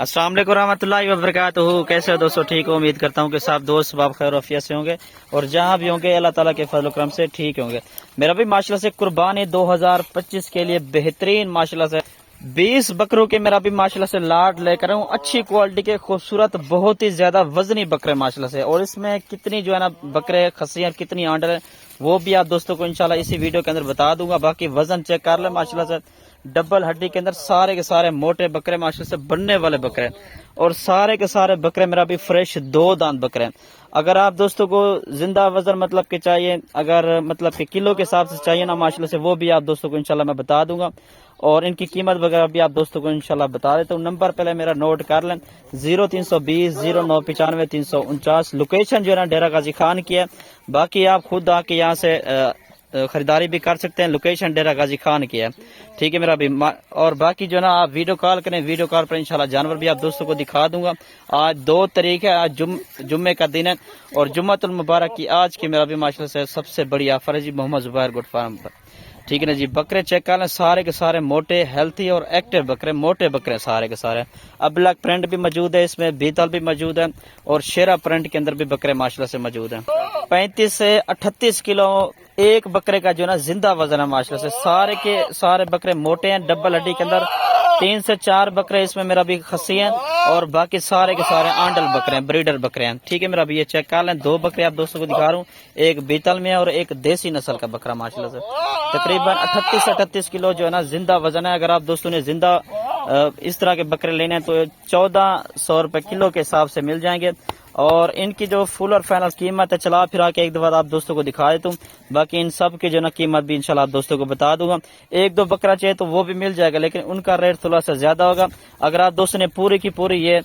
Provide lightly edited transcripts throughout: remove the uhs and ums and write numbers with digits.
अस्सलाम वालेकुम रहमतुल्लाहि व बरकातुहू। कैसे हो दोस्तों? ठीक हो? उम्मीद करता हूँ कि सब दोस्त बाब खैर वफियत से होंगे और जहाँ भी होंगे अल्लाह ताला के फजल करम से ठीक होंगे। मेरा भी माशाल्लाह से कुर्बानी 2025 के लिए बेहतरीन माशाल्लाह से 20 बकरों के मेरा भी माशाल्लाह से लाट लेकर हूँ। अच्छी क्वालिटी के खूबसूरत बहुत ही ज्यादा वजनी बकरे माशाल्लाह से। और इसमें कितनी जो है ना बकरे खस्सियां कितनी आंडर है वो भी आप दोस्तों को इंशाल्लाह इसी वीडियो के अंदर बता दूंगा। बाकी वजन चेक कर ले माशाल्लाह से, डबल हड्डी के अंदर सारे के सारे मोटे बकरे माशाल्लाह से बनने वाले बकरे और सारे के सारे बकरे मेरा भी फ्रेश 2 दांत बकरे हैं। अगर आप दोस्तों को जिंदा वजन मतलब के चाहिए, अगर मतलब के किलो के हिसाब से चाहिए ना माशाल्लाह से, वो भी आप दोस्तों को इंशाल्लाह मैं बता दूंगा और इनकी कीमत वगैरह भी आप दोस्तों को इंशाल्लाह बता देता हूँ। नंबर पहले मेरा नोट कर लें 0320 0995 349। लोकेशन जो है ना डेरा गाजी खान की है। बाकी आप खुद आके यहाँ से खरीदारी भी कर सकते हैं। लोकेशन डेरा गाजी खान की है, ठीक है मेरा भी। और बाकी जो है ना आप वीडियो कॉल करें, वीडियो कॉल पर इंशाल्लाह जानवर भी आप दोस्तों को दिखा दूंगा। आज 2 तारीख है, आज जुम्मे का दिन है और जुम्मतुल मुबारक की आज की मेरा भी माशाल्लाह से सबसे बड़ी ऑफर है जी मोहम्मद जुबैर गुड फार्म पर, ठीक है ना जी। बकरे चेक कर लें, सारे के सारे मोटे हेल्थी और एक्टिव बकरे, मोटे बकरे सारे के सारे। अब ब्लैक प्रिंट भी मौजूद है, इसमें बीतल भी मौजूद है और शेरा प्रिंट के अंदर भी बकरे माशाल्लाह से मौजूद हैं। 35 से 38 किलो एक बकरे का जो ना जिंदा वजन है माशाल्लाह से। सारे के सारे बकरे मोटे हैं, डबल हड्डी के अंदर 3 से 4 बकरे इसमें मेरा भी खस्सी हैं और बाकी सारे के सारे आंडल बकरे हैं, ब्रीडर बकरे हैं, ठीक है मेरा भी। ये चेक कर लें, 2 बकरे आप दोस्तों को दिखा रहा हूँ, एक बीतल में है और एक देसी नस्ल का बकरा माशाल्लाह से। तकरीबन 38 से 38 किलो जो है ना जिंदा वजन है। अगर आप दोस्तों ने जिंदा इस तरह के बकरे लेने हैं तो 1400 रुपए किलो के हिसाब से मिल जाएंगे। और इनकी जो फुल और फाइनल कीमत है चला फिरा के एक दफा आप दोस्तों को दिखा देता हूँ। बाकी इन सब की जो ना कीमत भी इंशाल्लाह आप दोस्तों को बता दूंगा। 1-2 बकरा चाहिए तो वो भी मिल जाएगा, लेकिन उनका रेट थोड़ा सा ज्यादा होगा। अगर आप दोस्तों ने पूरी की पूरी ये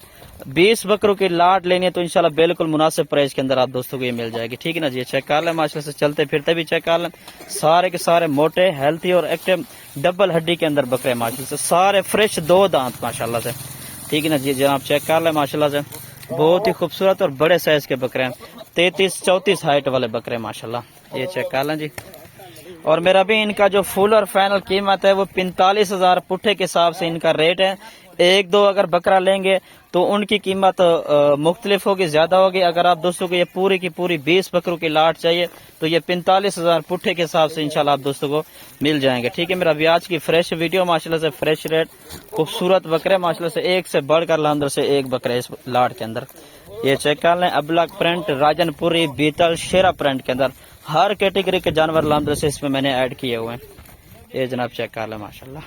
20 बकरों की लाट लेनी है तो इंशाल्लाह बिल्कुल मुनासिब प्राइस के अंदर आप दोस्तों को ये मिल जाएगी, ठीक है ना जी। चेक कर लें माशाल्लाह से, चलते फिरते भी चेक कर लें, सारे के सारे मोटे हेल्थी और एक्टिव डबल हड्डी के अंदर बकरे माशाल्लाह से, सारे फ्रेश 2 दांत माशाल्लाह से, ठीक है ना जी। जनाब चेक कर लें माशाल्लाह से, बहुत ही खूबसूरत और बड़े साइज के बकरे हैं। 33-34 हाइट वाले बकरे माशाल्लाह, ये चेक कर लें जी। और मेरा भी इनका जो फुल और फाइनल कीमत है वो 45,000 पुट्ठे के हिसाब से इनका रेट है। 1-2 अगर बकरा लेंगे तो उनकी कीमत मुख्तलिफ होगी, ज्यादा होगी। अगर आप दोस्तों को ये पूरी की पूरी 20 बकरों की लाट चाहिए तो ये 45,000 पुट्ठे के हिसाब से इंशाल्लाह आप दोस्तों को मिल जाएंगे, ठीक है मेरा भी। आज की फ्रेश वीडियो माशाल्लाह से, फ्रेश रेट, खूबसूरत बकरे माशाल्लाह से, एक से बढ़कर अंदर से एक बकरे इस लाट के अंदर। ये चेक कर लें, अबलक प्रिंट, राजनपुरी, बीतल, शेरा प्रिंट के अंदर हर कैटेगरी के जानवर लांदर से इसमें मैंने ऐड किए हुए हैं। ये जनाब चेक कर लें माशाल्लाह।